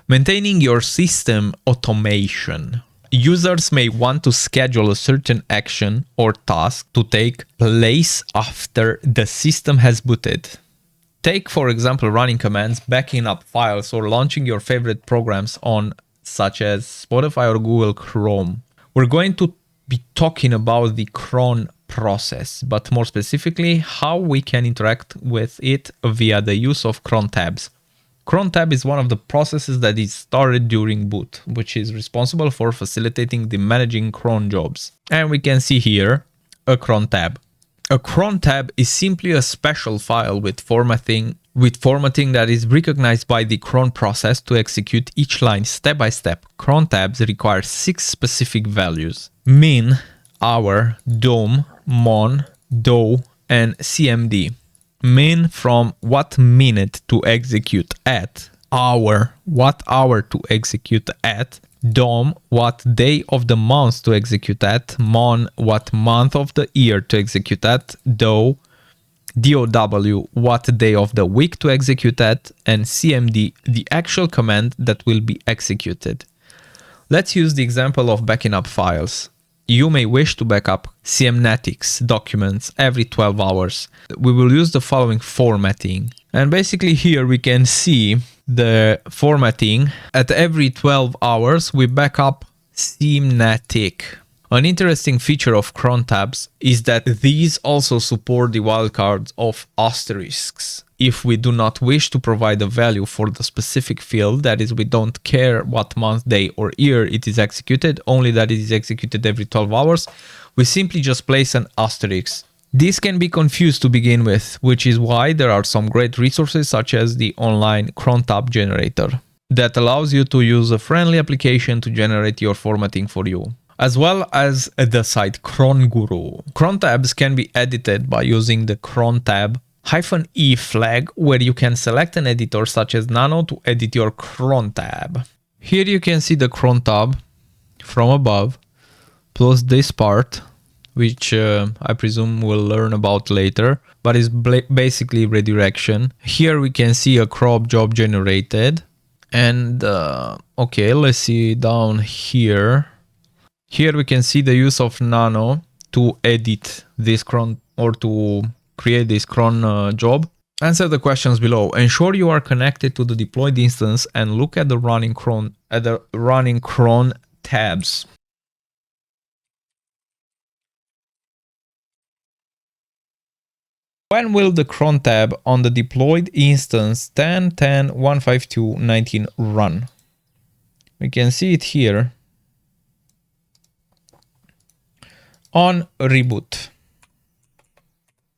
Maintaining your system automation. Users may want to schedule a certain action or task to take place after the system has booted. Take, for example, running commands, backing up files, or launching your favorite programs on such as Spotify or Google Chrome. We're going to be talking about the cron process, but more specifically, how we can interact with it via the use of cron tabs. Cron tab is one of the processes that is started during boot, which is responsible for facilitating the managing cron jobs. And we can see here a cron tab. A cron tab is simply a special file with formatting that is recognized by the cron process to execute each line step by step. Cron tabs require 6 specific values: min, hour, dom, mon, do, and cmd. Min from what minute to execute at, hour, what hour to execute at, dom, what day of the month to execute at, mon, what month of the year to execute at, do, DOW, what day of the week to execute at, and CMD, the actual command that will be executed. Let's use the example of backing up files. You may wish to back up CMnetics documents every 12 hours. We will use the following formatting. And basically here we can see the formatting. At every 12 hours, we back up CMnetic. An interesting feature of cron tabs is that these also support the wildcards of asterisks. If we do not wish to provide a value for the specific field, that is, we don't care what month, day, or year it is executed, only that it is executed every 12 hours, we simply just place an asterisk. This can be confused to begin with, which is why there are some great resources such as the online cron tab generator that allows you to use a friendly application to generate your formatting for you, as well as the site Cron Guru. Cron tabs can be edited by using the cron tab -e flag, where you can select an editor such as Nano to edit your cron tab. Here you can see the cron tab from above, plus this part, which I presume we'll learn about later, but is basically redirection. Here we can see a crop job generated. And okay, let's see down here. Here we can see the use of Nano to edit this cron or to create this cron job. Answer the questions below. Ensure you are connected to the deployed instance and look at the running cron tabs. When will the cron tab on the deployed instance 10.10.152.19 run? We can see it here on reboot.